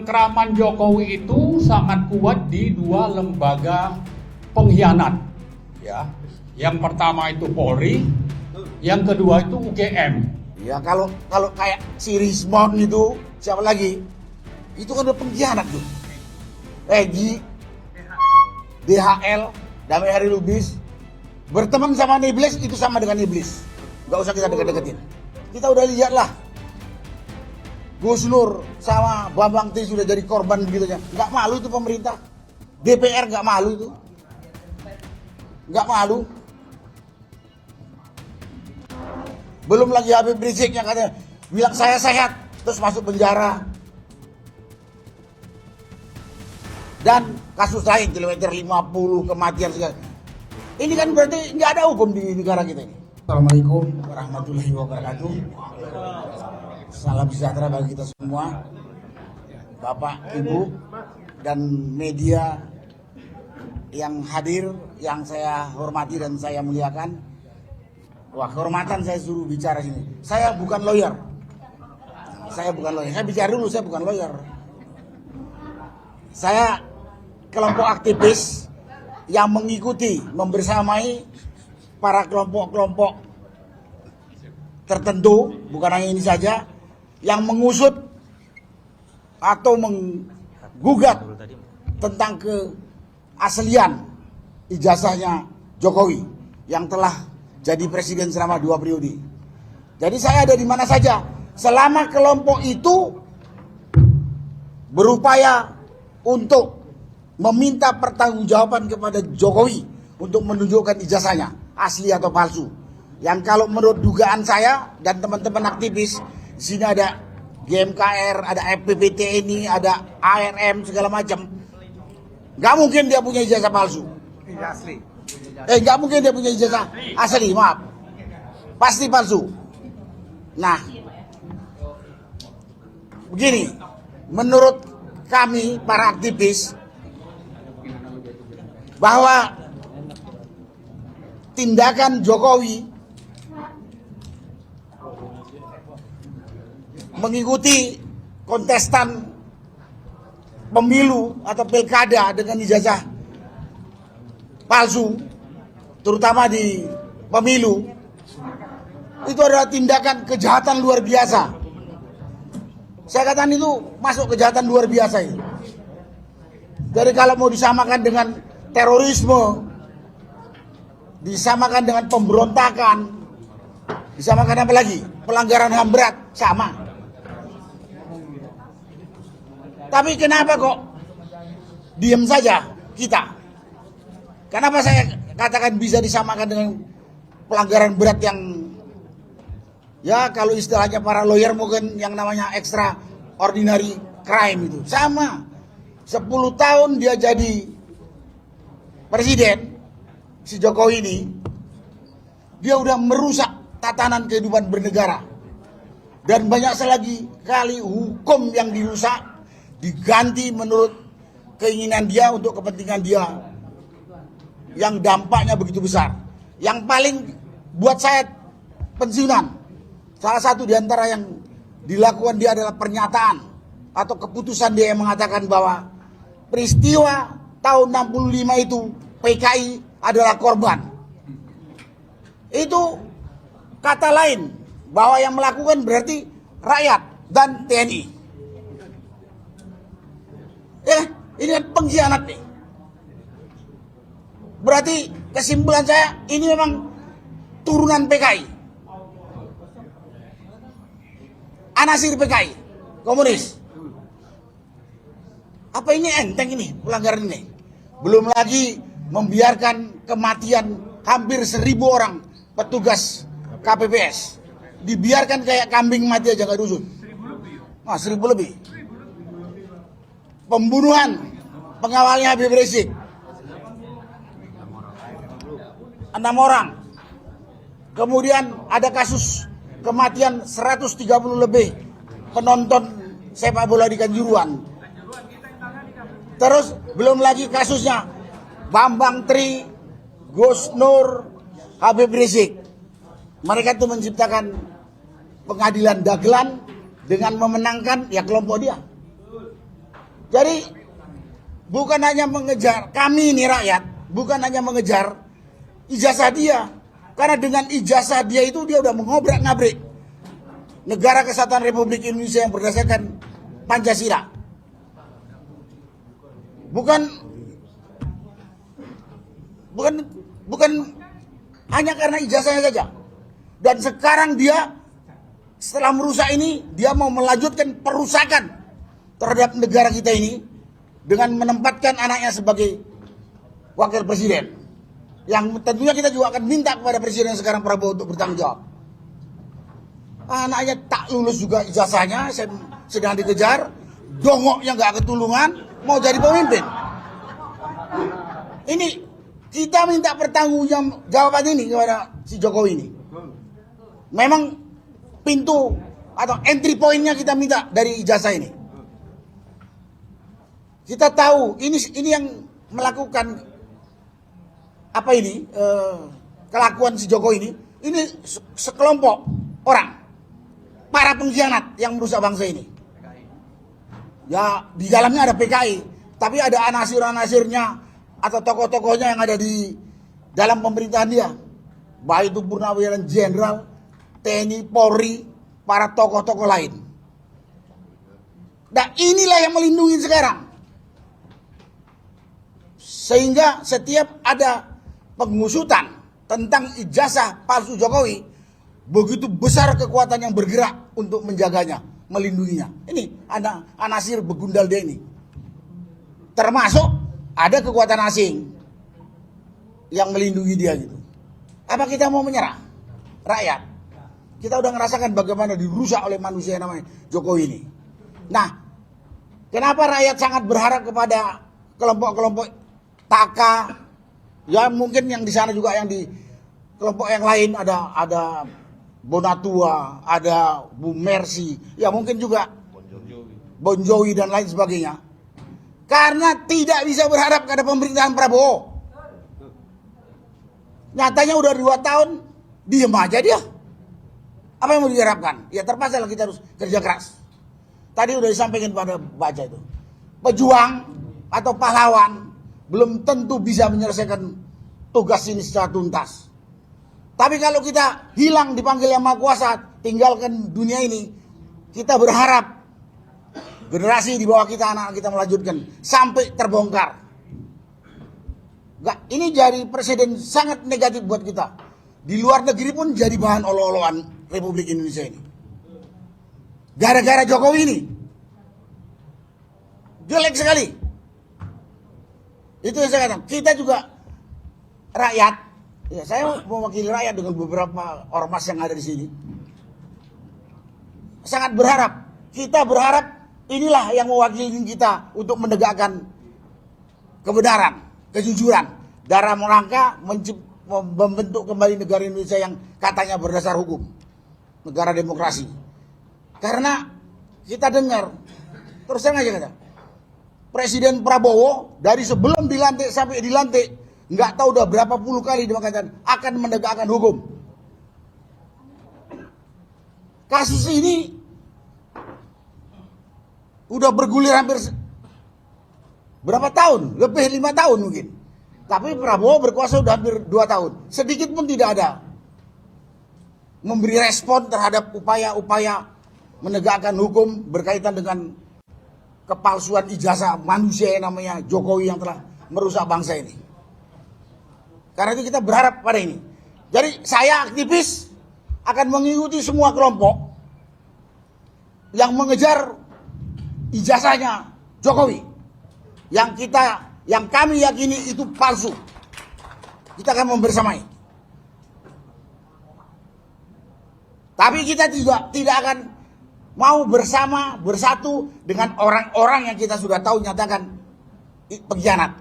cengkraman Jokowi itu sangat kuat di dua lembaga pengkhianat, ya. Yang pertama itu Polri, yang kedua itu UGM. Ya kalau kayak si Rismon itu, siapa lagi? Itu kan udah pengkhianat tuh. Egy, DHL, Damai Hari Lubis, berteman sama iblis itu sama dengan iblis. Gak usah kita deket-deketin. Kita udah lihat lah. Gus Nur sama Bambang Tri sudah jadi korban begitu aja. Gak malu itu pemerintah. DPR gak malu itu. Gak malu. Belum lagi Habib Rizik yang katanya bilang saya sehat, terus masuk penjara. Dan kasus lain kilometer 50 kematian segala. Ini kan berarti nggak ada hukum di negara kita ini. Assalamualaikum warahmatullahi wabarakatuh. Salam sejahtera bagi kita semua, Bapak, Ibu, dan media yang hadir, yang saya hormati dan saya muliakan. Wah, kehormatan saya suruh bicara sini. Saya bukan lawyer. Saya bicara dulu, saya bukan lawyer. Saya kelompok aktivis yang mengikuti, membersamai para kelompok-kelompok tertentu, bukan hanya ini saja, yang mengusut atau menggugat tentang keaslian ijazahnya Jokowi yang telah jadi presiden selama 2 periode. Jadi saya ada di mana saja selama kelompok itu berupaya untuk meminta pertanggungjawaban kepada Jokowi untuk menunjukkan ijazahnya asli atau palsu. Yang kalau menurut dugaan saya dan teman-teman aktivis, di sini ada GMKR, ada FPPT ini, ada ARM segala macam. Nggak mungkin dia punya ijazah palsu. Asli. Nggak mungkin dia punya ijazah asli, maaf. Pasti palsu. Nah, begini, menurut kami para aktivis, bahwa tindakan Jokowi mengikuti kontestan pemilu atau pilkada dengan ijazah palsu, terutama di pemilu, itu adalah tindakan kejahatan luar biasa. Saya katakan itu masuk kejahatan luar biasa itu. Jadi kalau mau disamakan dengan terorisme, disamakan dengan pemberontakan, disamakan apa lagi? Pelanggaran HAM berat, sama. Tapi kenapa kok diam saja kita? Kenapa saya katakan bisa disamakan dengan pelanggaran berat yang, ya kalau istilahnya para lawyer mungkin yang namanya extraordinary crime itu. Sama. 10 tahun dia jadi presiden, si Jokowi ini, dia udah merusak tatanan kehidupan bernegara. Dan banyak lagi kali hukum yang dirusak, diganti menurut keinginan dia untuk kepentingan dia, yang dampaknya begitu besar. Yang paling buat saya pensiunan, salah satu diantara yang dilakukan dia adalah pernyataan atau keputusan dia yang mengatakan bahwa peristiwa tahun 65 itu PKI adalah korban. Itu kata lain bahwa yang melakukan berarti rakyat dan TNI. Ini kan pengkhianat nih. Berarti kesimpulan saya ini memang turunan PKI. Anasir PKI, komunis. Apa ini enteng ini pelanggaran ini? Belum lagi membiarkan kematian hampir 1.000 orang petugas KPPS. Dibiarkan kayak kambing mati aja gak dusun. Nah, 1.000 lebih. Pembunuhan pengawalnya Habib Rizik. 6 orang. Kemudian ada kasus kematian 130 lebih penonton sepak bola di Kanjuruhan. Terus belum lagi kasusnya Bambang Tri, Gus Nur, Habib Rizik. Mereka itu menciptakan pengadilan dagelan dengan memenangkan ya kelompok dia. Jadi bukan hanya mengejar, kami ini rakyat, bukan hanya mengejar ijazah dia. Karena dengan ijazah dia itu dia udah mengobrak-ngabrik Negara Kesatuan Republik Indonesia yang berdasarkan Pancasila. Bukan hanya karena ijazahnya saja. Dan sekarang dia setelah merusak ini, dia mau melanjutkan perusakan terhadap negara kita ini dengan menempatkan anaknya sebagai wakil presiden. Yang tentunya kita juga akan minta kepada presiden sekarang Prabowo untuk bertanggung jawab. Anaknya tak lulus juga ijazahnya, sedang dikejar, dongoknya nggak ketulungan, mau jadi pemimpin. Ini kita minta pertanggungjawaban ini kepada si Jokowi ini. Memang pintu atau entry point-nya kita minta dari ijazah ini. Kita tahu ini yang melakukan kelakuan si Jokowi ini sekelompok orang, para pengkhianat yang merusak bangsa ini. Ya di dalamnya ada PKI, tapi ada anasir-anasirnya atau tokoh-tokohnya yang ada di dalam pemerintahan dia, baik itu Purnawirawan Jenderal, TNI, Polri, para tokoh-tokoh lain. Nah inilah yang melindungi sekarang. Sehingga setiap ada pengusutan tentang ijazah palsu Jokowi, begitu besar kekuatan yang bergerak untuk menjaganya, melindunginya. Ini anasir begundal dia ini. Termasuk ada kekuatan asing yang melindungi dia gitu. Apa kita mau menyerah? Rakyat. Kita udah ngerasakan bagaimana dirusak oleh manusia yang namanya Jokowi ini. Nah, kenapa rakyat sangat berharap kepada kelompok-kelompok Taka, ya mungkin yang di sana juga yang di kelompok yang lain ada Bonatua, ada Bu Mercy, ya mungkin juga Bon Jovi dan lain sebagainya. Karena tidak bisa berharap kepada pemerintahan Prabowo. Nyatanya udah 2 tahun diem aja dia. Apa yang mau diharapkan? Ya terpaksa lah kita harus kerja keras. Tadi udah disampaikan pada baca itu. Pejuang atau pahlawan belum tentu bisa menyelesaikan tugas ini secara tuntas. Tapi kalau kita hilang dipanggil Yang Maha Kuasa, tinggalkan dunia ini, kita berharap generasi di bawah kita, anak kita melanjutkan sampai terbongkar. Ini jadi presiden sangat negatif buat kita. Di luar negeri pun jadi bahan olo-oloan Republik Indonesia ini. Gara-gara Jokowi ini. Jelek sekali. Itu yang saya katakan. Kita juga rakyat, ya saya mewakili rakyat dengan beberapa ormas yang ada di sini. Sangat berharap, kita berharap inilah yang mewakili kita untuk menegakkan kebenaran, kejujuran, dalam rangka membentuk kembali negara Indonesia yang katanya berdasar hukum, negara demokrasi. Karena kita dengar, terus terang aja kata, Presiden Prabowo dari sebelum dilantik sampai dilantik nggak tahu udah berapa puluh kali dia mengatakan akan menegakkan hukum. Kasus ini udah bergulir hampir berapa tahun? Lebih 5 tahun mungkin. Tapi Prabowo berkuasa udah hampir 2 tahun. Sedikit pun tidak ada memberi respon terhadap upaya-upaya menegakkan hukum berkaitan dengan kepalsuan ijazah manusia yang namanya Jokowi yang telah merusak bangsa ini. Karena itu kita berharap pada ini. Jadi saya aktivis akan mengikuti semua kelompok yang mengejar ijazahnya Jokowi. Yang kami yakini itu palsu. Kita akan membersamai. Tapi kita juga tidak akan mau bersatu dengan orang-orang yang kita sudah tahu nyatakan pengkhianat.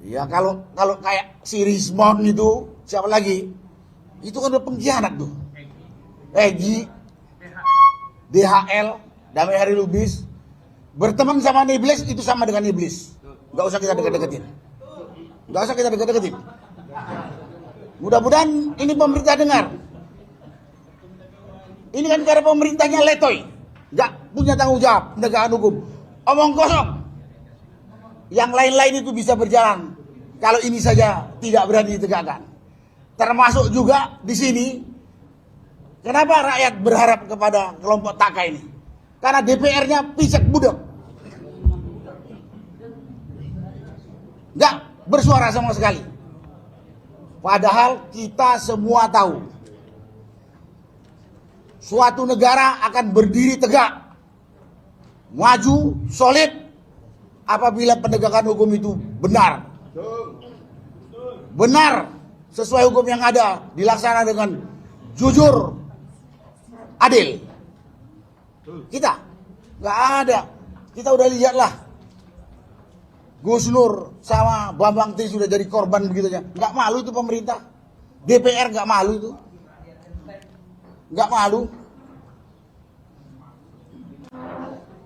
Ya kalau kayak si Rismon itu, siapa lagi? Itu kan udah pengkhianat tuh. Egy, DHL, Damai Hari Lubis, berteman sama iblis itu sama dengan iblis. Gak usah kita deket-deketin. Gak usah kita deket-deketin. Mudah-mudahan ini pemerintah dengar. Ini kan karena pemerintahnya letoy. nggak punya tanggung jawab penegakan hukum. Omong kosong. Yang lain-lain itu bisa berjalan kalau ini saja tidak berani ditegakkan. Termasuk juga di sini, kenapa rakyat berharap kepada kelompok Taka ini? Karena DPR-nya picek budek, nggak bersuara sama sekali. Padahal kita semua tahu suatu negara akan berdiri tegak, maju, solid apabila penegakan hukum itu benar. Benar, sesuai hukum yang ada, dilaksanakan dengan jujur, adil. Kita nggak ada. Kita udah lihatlah, Gus Nur sama Bambang Tri sudah jadi korban begitu aja. Nggak malu itu pemerintah, DPR nggak malu itu, nggak malu.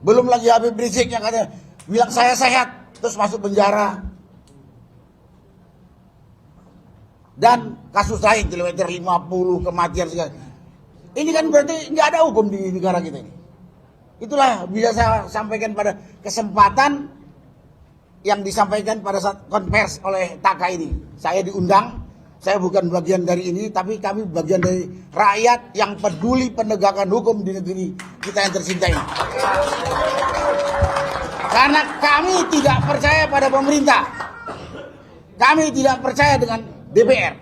Belum lagi Habib Rizik yang katanya bilang saya sehat, terus masuk penjara. Dan kasus lain, kilometer 50, kematian segala. Ini kan berarti nggak ada hukum di negara kita ini. Itulah bisa saya sampaikan pada kesempatan yang disampaikan pada saat konvers oleh Taka ini. Saya diundang, saya bukan bagian dari ini, tapi kami bagian dari rakyat yang peduli penegakan hukum di negeri kita yang tercinta ini. Karena kami tidak percaya pada pemerintah. Kami tidak percaya dengan DPR.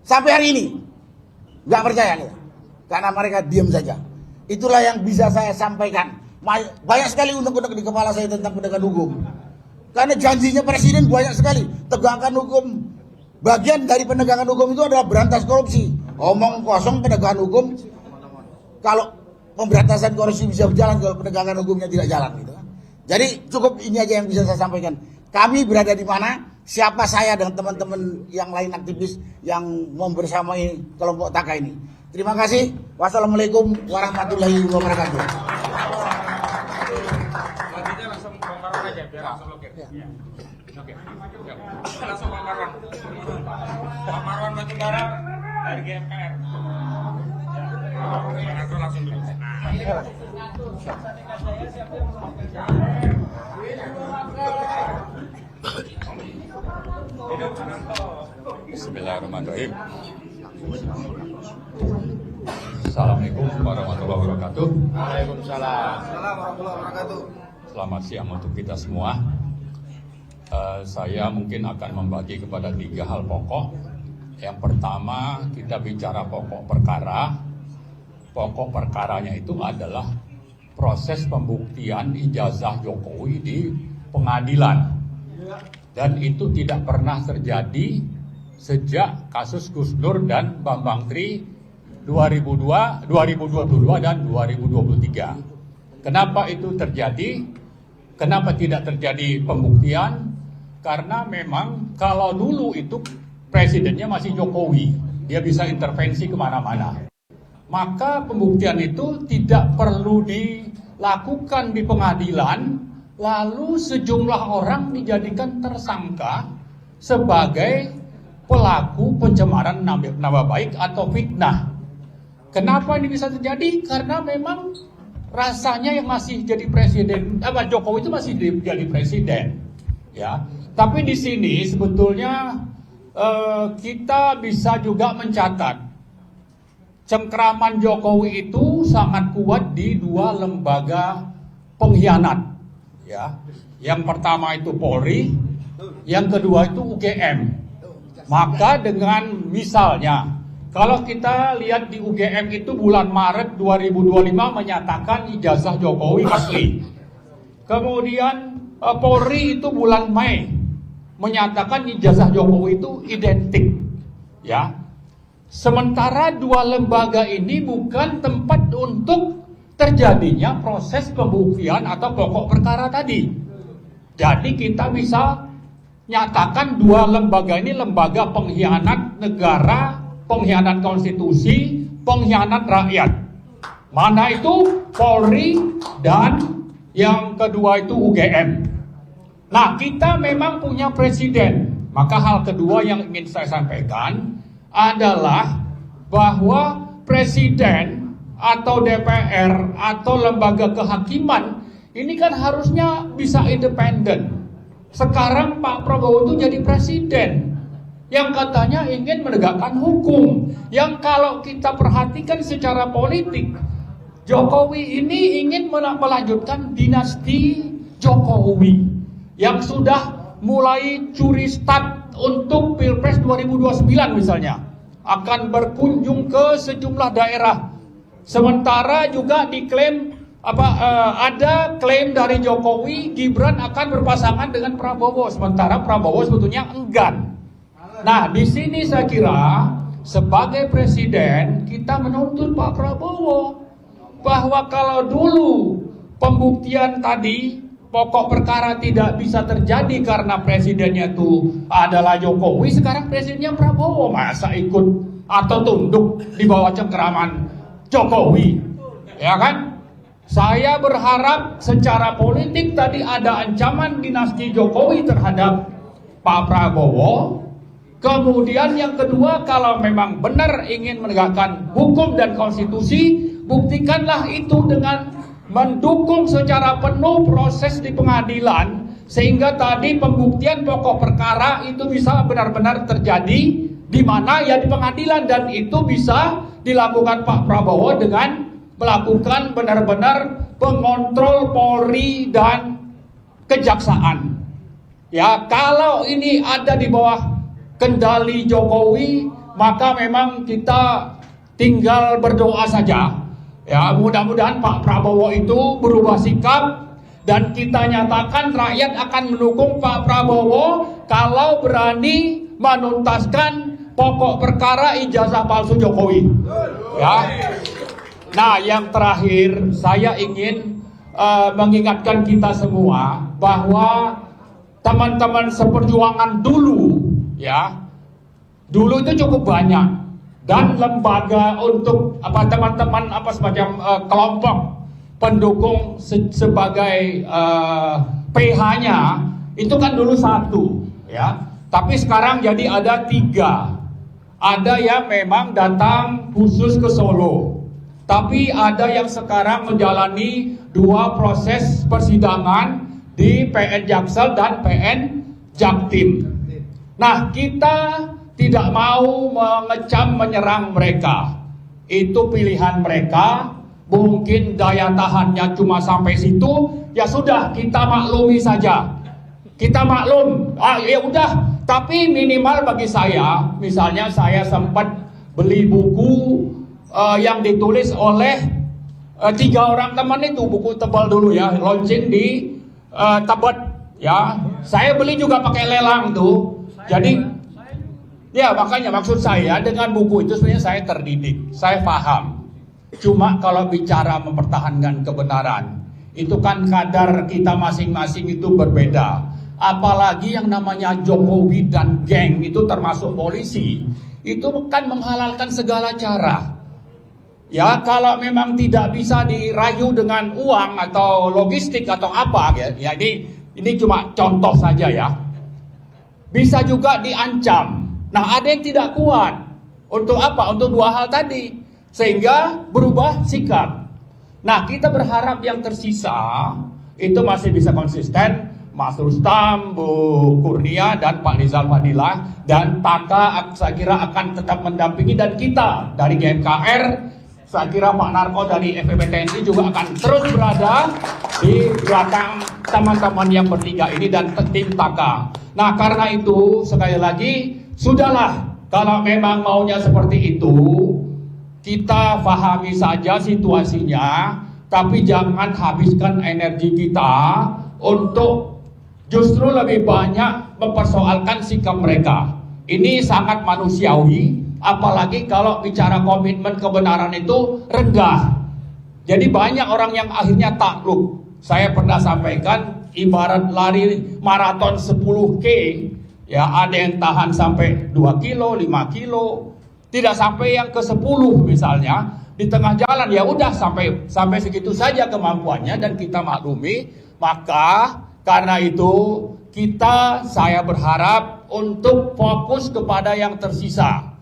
Sampai hari ini nggak percaya kita. Karena mereka diam saja. Itulah yang bisa saya sampaikan. Banyak sekali undang-undang di kepala saya tentang penegakan hukum. Karena janjinya presiden banyak sekali. Tegakkan hukum. Bagian dari penegakan hukum itu adalah berantas korupsi. Omong kosong penegakan hukum. Kalau pemberantasan korupsi bisa berjalan, kalau penegakan hukumnya tidak jalan gitu. Jadi cukup ini aja yang bisa saya sampaikan. Kami berada di mana? Siapa saya dengan teman-teman yang lain aktivis yang membersamai kelompok Taka ini. Terima kasih. Wassalamualaikum warahmatullahi wabarakatuh. Selanjutnya langsung Bang Marwan aja biar langsung oke. Ya. Oke. Langsung Bang Marwan. Bang Marwan Batubara dari GMKR. Ya. Bang langsung dulu. Bismillahirrahmanirrahim. Assalamualaikum warahmatullahi wabarakatuh. Waalaikumsalam warahmatullahi wabarakatuh. Selamat siang untuk kita semua. Saya mungkin akan membagi kepada 3 hal pokok. Yang pertama, kita bicara pokok perkara. Pokok perkaranya itu adalah proses pembuktian ijazah Jokowi di pengadilan. Dan itu tidak pernah terjadi sejak kasus Gus Nur dan Bambang Tri 2022 dan 2023. Kenapa itu terjadi? Kenapa tidak terjadi pembuktian? Karena memang kalau dulu itu presidennya masih Jokowi, dia bisa intervensi kemana-mana. Maka pembuktian itu tidak perlu dilakukan di pengadilan, lalu sejumlah orang dijadikan tersangka sebagai pelaku pencemaran nama baik atau fitnah. Kenapa ini bisa terjadi? Karena memang rasanya yang masih jadi presiden, Jokowi itu masih jadi presiden, ya. Tapi di sini sebetulnya kita bisa juga mencatat cengkraman Jokowi itu sangat kuat di 2 lembaga pengkhianat, ya. Yang pertama itu Polri, yang kedua itu UGM. Maka dengan misalnya, kalau kita lihat di UGM itu bulan Maret 2025 menyatakan ijazah Jokowi asli. Kemudian Polri itu bulan Mei menyatakan ijazah Jokowi itu identik, ya. Sementara 2 lembaga ini bukan tempat untuk terjadinya proses pembuktian atau pokok perkara tadi. Jadi kita bisa nyatakan 2 lembaga ini lembaga pengkhianat negara, pengkhianat konstitusi, pengkhianat rakyat. Mana itu? Polri dan yang kedua itu UGM. Nah, kita memang punya presiden. Maka hal kedua yang ingin saya sampaikan adalah bahwa presiden atau DPR atau lembaga kehakiman ini kan harusnya bisa independen. Sekarang Pak Prabowo itu jadi presiden yang katanya ingin menegakkan hukum, yang kalau kita perhatikan secara politik, Jokowi ini ingin melanjutkan dinasti Jokowi yang sudah mulai curi start untuk Pilpres 2029 misalnya, akan berkunjung ke sejumlah daerah. Sementara juga diklaim ada klaim dari Jokowi Gibran akan berpasangan dengan Prabowo, sementara Prabowo sebetulnya enggan. Nah, di sini saya kira sebagai presiden kita menuntut Pak Prabowo bahwa kalau dulu pembuktian tadi pokok perkara tidak bisa terjadi karena presidennya itu adalah Jokowi, sekarang presidennya Prabowo, masa ikut atau tunduk di bawah cengkeraman Jokowi, ya kan? Saya berharap secara politik tadi ada ancaman dinasti Jokowi terhadap Pak Prabowo. Kemudian yang kedua, kalau memang benar ingin menegakkan hukum dan konstitusi, buktikanlah itu dengan mendukung secara penuh proses di pengadilan, sehingga tadi pembuktian pokok perkara itu bisa benar-benar terjadi di mana ya di pengadilan, dan itu bisa dilakukan Pak Prabowo dengan melakukan benar-benar pengontrol Polri dan kejaksaan. Ya, kalau ini ada di bawah kendali Jokowi, maka memang kita tinggal berdoa saja. Ya, mudah-mudahan Pak Prabowo itu berubah sikap dan kita nyatakan rakyat akan mendukung Pak Prabowo kalau berani menuntaskan pokok perkara ijazah palsu Jokowi. Ya. Nah, yang terakhir saya ingin mengingatkan kita semua bahwa teman-teman seperjuangan dulu, ya, dulu itu cukup banyak, dan lembaga untuk teman-teman semacam kelompok pendukung sebagai PH-nya itu kan dulu 1, ya, tapi sekarang jadi ada 3. Ada yang memang datang khusus ke Solo, tapi ada yang sekarang menjalani 2 proses persidangan di PN Jaksel dan PN Jaktim. Nah, kita tidak mau mengecam menyerang mereka. Itu pilihan mereka. Mungkin daya tahannya cuma sampai situ. Ya sudah, kita maklumi saja. Kita maklum. Ya udah. Tapi minimal bagi saya, misalnya saya sempat beli buku yang ditulis oleh 3 orang teman itu, buku tebal dulu ya, launching di Tebet. Ya, saya beli juga pakai lelang tuh. Jadi ya, makanya maksud saya dengan buku itu sebenarnya saya terdidik, saya paham. Cuma kalau bicara mempertahankan kebenaran, itu kan kadar kita masing-masing itu berbeda. Apalagi yang namanya Jokowi dan geng itu termasuk polisi, itu kan menghalalkan segala cara. Ya, kalau memang tidak bisa dirayu dengan uang atau logistik atau apa, ya ini cuma contoh saja ya. Bisa juga diancam. Nah, ada yang tidak kuat. Untuk apa? Untuk 2 hal tadi. Sehingga berubah sikap. Nah, kita berharap yang tersisa itu masih bisa konsisten. Mas Rustam, Bu Kurnia, dan Pak Rizal Fadilah, dan Taka saya kira akan tetap mendampingi, dan kita dari GMKR, saya kira Pak Narko dari FEB TNI juga akan terus berada di belakang teman-teman yang bertiga ini dan tim Taka. Nah, karena itu sekali lagi, sudahlah, kalau memang maunya seperti itu, kita pahami saja situasinya, tapi jangan habiskan energi kita untuk justru lebih banyak mempersoalkan sikap mereka. Ini sangat manusiawi, apalagi kalau bicara komitmen kebenaran itu rendah. Jadi banyak orang yang akhirnya takluk. Saya pernah sampaikan, ibarat lari maraton 10K, ya ada yang tahan sampai 2 kilo, 5 kilo, tidak sampai yang ke 10 misalnya, di tengah jalan ya udah sampai segitu saja kemampuannya dan kita maklumi. Maka karena itu saya berharap untuk fokus kepada yang tersisa.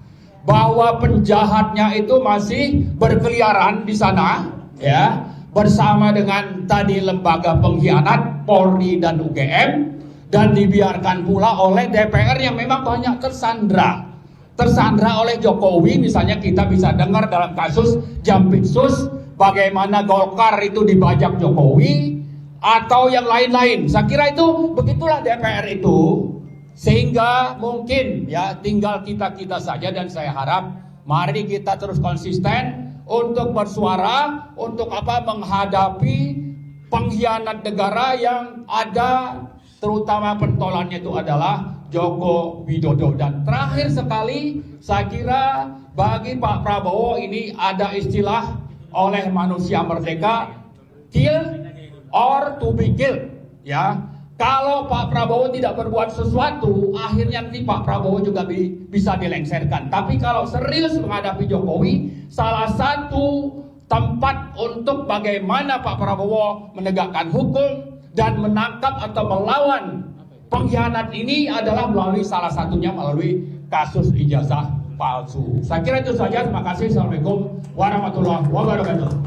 bahwa penjahatnya itu masih berkeliaran di sana, ya, bersama dengan tadi lembaga pengkhianat Polri dan UGM, dan dibiarkan pula oleh DPR yang memang banyak tersandra oleh Jokowi. Misalnya kita bisa dengar dalam kasus Jampitsus bagaimana Golkar itu dibajak Jokowi atau yang lain-lain. Saya kira itu begitulah DPR itu. Sehingga mungkin ya tinggal kita saja, dan saya harap mari kita terus konsisten untuk bersuara untuk menghadapi pengkhianat negara yang ada, terutama pentolannya itu adalah Joko Widodo. Dan terakhir sekali, saya kira bagi Pak Prabowo ini ada istilah oleh manusia merdeka, kill or to be killed, ya. Kalau Pak Prabowo tidak berbuat sesuatu, akhirnya nanti Pak Prabowo juga bisa dilengsarkan. Tapi kalau serius menghadapi Jokowi, salah satu tempat untuk bagaimana Pak Prabowo menegakkan hukum dan menangkap atau melawan pengkhianat ini adalah salah satunya melalui kasus ijazah palsu. Saya kira itu saja. Terima kasih. Assalamualaikum warahmatullahi wabarakatuh.